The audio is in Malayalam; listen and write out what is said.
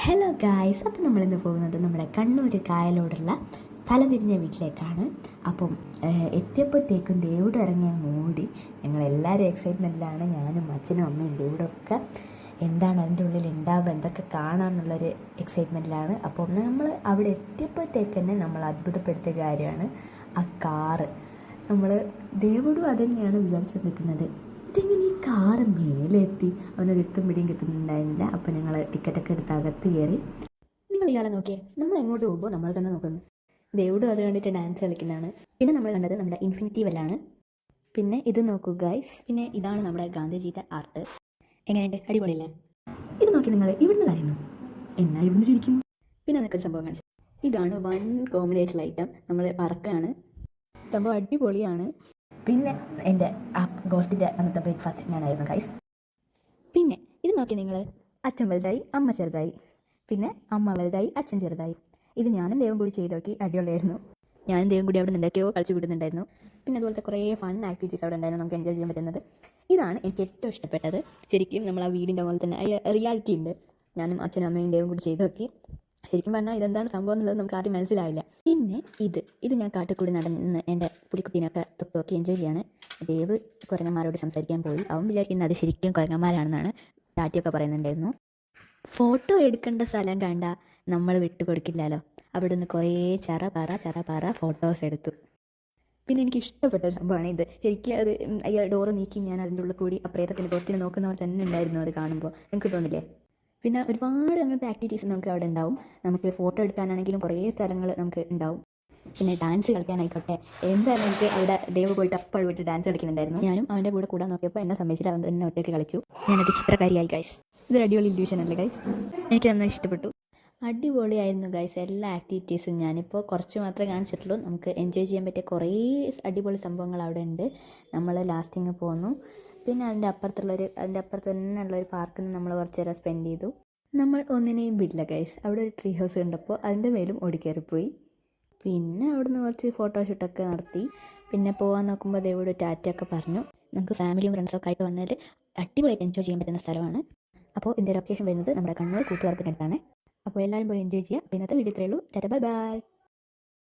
ഹലോ ഗായ്സ്, അപ്പം നമ്മളിന്ന് പോകുന്നത് നമ്മുടെ കണ്ണൂർ കായലോടുള്ള തലതിരിഞ്ഞ വീട്ടിലേക്കാണ്. അപ്പം എത്തിയപ്പോഴത്തേക്കും ദേവുട് ഇറങ്ങിയ മൂടി ഞങ്ങളെല്ലാവരും എക്സൈറ്റ്മെൻറ്റിലാണ്. ഞാനും അച്ഛനും അമ്മയും ദേവുടൊക്കെ എന്താണ് അതിൻ്റെ ഉള്ളിൽ ഉണ്ടാവുക, എന്തൊക്കെ കാണാമെന്നുള്ളൊരു എക്സൈറ്റ്മെൻറ്റിലാണ്. അപ്പം നമ്മൾ അവിടെ എത്തിയപ്പോഴത്തേക്ക് തന്നെ നമ്മൾ അത്ഭുതപ്പെടുത്തിയ കാര്യമാണ് ആ കാറ്. നമ്മൾ ദേവുടും അത് തന്നെയാണ് വിചാരിച്ചു നിൽക്കുന്നത്, ഇതെങ്ങനെ ഈ കാറ് മേലെ എത്തി. അവനൊരു എത്തും പിടിയും കിട്ടുന്നുണ്ടായിരുന്നില്ല. അപ്പോൾ ഞങ്ങൾ ടിക്കറ്റൊക്കെ എടുത്ത് അകത്ത് കയറി. നിങ്ങൾ ഇയാളെ നോക്കിയേ, നമ്മൾ എങ്ങോട്ട് പോകുമ്പോൾ നമ്മൾ തന്നെ നോക്കുന്നു. ദേവുടും അത് കണ്ടിട്ട് ഡാൻസ് കളിക്കുന്നതാണ്. പിന്നെ നമ്മൾ കണ്ടത് നമ്മുടെ ഇൻഫിനിറ്റി വെല്ലാണ്. പിന്നെ ഇത് നോക്കൂ ഗൈസ്, പിന്നെ ഇതാണ് നമ്മുടെ ഗാന്ധിജിയുടെ ആർട്ട്. എങ്ങനെയുണ്ട്? അടിപൊളിയല്ലേ? ഇത് നോക്കി നിങ്ങൾ ഇവിടുന്ന് കരയുന്നു, എന്നാ ഇവിടുന്ന് ചിരിക്കുന്നു. പിന്നെ അതൊക്കെ സംഭവം കാണിച്ചു. ഇതാണ് വൺ കോമ്പിനേഷൻ ഐറ്റം, നമ്മൾ പറക്കാണ്. സംഭവം അടിപൊളിയാണ്. പിന്നെ എൻ്റെ ആ ഗോസ്റ്റിൻ്റെ അന്നത്തെ ബ്രേക്ക്ഫാസ്റ്റ് ഞാനായിരുന്നു ഗൈസ്. പിന്നെ ഇത് നോക്കി നിങ്ങൾ, അച്ഛൻ വലുതായി അമ്മ ചെറുതായി, പിന്നെ അമ്മ വലുതായി അച്ഛൻ ചെറുതായി. ഇത് ഞാനും ദൈവം കൂടി ചെയ്ത് നോക്കി, അടിപൊളിയായിരുന്നു. ഞാനും ദൈവം കൂടി അവിടെ നിന്ന് എന്തൊക്കെയോ കളിച്ച് കൂട്ടുന്നുണ്ടായിരുന്നു. പിന്നെ അതുപോലത്തെ കുറേ ഫൺ ആക്ടിവിറ്റീസ് അവിടെ ഉണ്ടായിരുന്നു, നമുക്ക് എൻജോയ് ചെയ്യാൻ പറ്റുന്നത്. ഇതാണ് എനിക്ക് ഏറ്റവും ഇഷ്ടപ്പെട്ടത്. ശരിക്കും നമ്മൾ ആ വീടിൻ്റെ പോലെ തന്നെ റിയാലിറ്റി ഉണ്ട്. ഞാനും അച്ഛനും അമ്മയും ദൈവം കൂടി ചെയ്ത് നോക്കി. ശരിക്കും പറഞ്ഞാൽ ഇതെന്താണ് സംഭവം എന്നുള്ളത് നമുക്ക് ആദ്യം മനസ്സിലാവില്ല. പിന്നെ ഇത് ഞാൻ കാട്ടിൽ നടന്ന് എൻ്റെ പുലിക്കുട്ടീനൊക്കെ തൊട്ട് നോക്കി എൻജോയ് ചെയ്യാണ്. ദേവ് കുരങ്ങന്മാരോട് സംസാരിക്കാൻ പോയി. അവൻ വിചാരിക്കുന്നത് അത് ശരിക്കും കുരങ്ങന്മാരാണെന്നാണ്. ടാറ്റിയൊക്കെ പറയുന്നുണ്ടായിരുന്നു. ഫോട്ടോ എടുക്കേണ്ട സ്ഥലം കണ്ട നമ്മൾ വിട്ടുകൊടുക്കില്ലല്ലോ. അവിടെ നിന്ന് കുറേ ചറ ഫോട്ടോസ് എടുത്തു. പിന്നെ എനിക്ക് ഇഷ്ടപ്പെട്ട ഒരു സംഭവമാണ് ഇത്. ശരിക്കും അത് അയ്യോ ഡോറ് നീക്കി ഞാൻ അതിൻ്റെ ഉള്ളിൽ കൂടി അപ്രേതത്തിൻ്റെ പോസ്റ്റിനെ നോക്കുന്ന പോലെ തന്നെ ഉണ്ടായിരുന്നു അത് കാണുമ്പോൾ. നിങ്ങൾക്ക് തോന്നില്ലേ? പിന്നെ ഒരുപാട് അങ്ങനത്തെ ആക്ടിവിറ്റീസ് നമുക്ക് അവിടെ ഉണ്ടാവും. നമുക്ക് ഫോട്ടോ എടുക്കാനാണെങ്കിലും കുറേ സ്ഥലങ്ങൾ നമുക്ക് ഉണ്ടാവും. പിന്നെ ഡാൻസ് കളിക്കാനായിക്കോട്ടെ, എന്തായാലും എനിക്ക് അവിടെ ദേവ് പോയിട്ട് അപ്പോൾ പോയിട്ട് ഡാൻസ് കളിക്കുന്നുണ്ടായിരുന്നു. ഞാനും അവൻ്റെ കൂടെ നോക്കിയപ്പോൾ എന്നെ സമ്മതിച്ചിട്ട് അവൻ തന്നെ ഒറ്റയ്ക്ക് കളിച്ചു. ഞാനൊരു ചിത്രകാരിയായി ഗൈസ്. ഇതൊരു അടിപൊളി ഇല്യൂഷൻ അല്ലേ ഗൈസ്? എനിക്ക് നന്നായി ഇഷ്ടപ്പെട്ടു. അടിപൊളിയായിരുന്നു ഗൈസ് എല്ലാ ആക്ടിവിറ്റീസും. ഞാനിപ്പോൾ കുറച്ച് മാത്രമേ കാണിച്ചിട്ടുള്ളൂ. നമുക്ക് എൻജോയ് ചെയ്യാൻ പറ്റിയ കുറേ അടിപൊളി സംഭവങ്ങൾ അവിടെ ഉണ്ട്. നമ്മൾ ലാസ്റ്റിങ് പോന്നു. പിന്നെ അതിൻ്റെ അപ്പുറത്ത് തന്നെ ഉള്ളൊരു പാർക്കിൽ നിന്ന് നമ്മൾ കുറച്ച് നേരം സ്പെൻഡ് ചെയ്തു. നമ്മൾ ഒന്നിനെയും വിടില്ല ഗൈസ്. അവിടെ ഒരു ട്രീ ഹൗസ് കണ്ടപ്പോൾ അതിൻ്റെ മേലും ഓടിക്കയറിപ്പോയി. പിന്നെ അവിടുന്ന് കുറച്ച് ഫോട്ടോഷൂട്ടൊക്കെ നടത്തി. പിന്നെ പോകാൻ നോക്കുമ്പോൾ ദേവോട് ടാറ്റയൊക്കെ പറഞ്ഞു. നമുക്ക് ഫാമിലിയും ഫ്രണ്ട്സൊക്കെ ആയിട്ട് വന്നാൽ അടിപൊളിയായിട്ട് എൻജോയ് ചെയ്യാൻ പറ്റുന്ന സ്ഥലമാണ്. അപ്പോൾ ഇതിൻ്റെ ലൊക്കേഷൻ വരുന്നത് നമ്മുടെ കണ്ണൂർ കൂത്തുപറമ്പിനടുത്താണ്. അപ്പോൾ എല്ലാവരും പോയി എൻജോയ് ചെയ്യുക. ഇന്നത്തെ വീഡിയോ ഇത്രയേ ഉള്ളൂ. Tata, bye bye.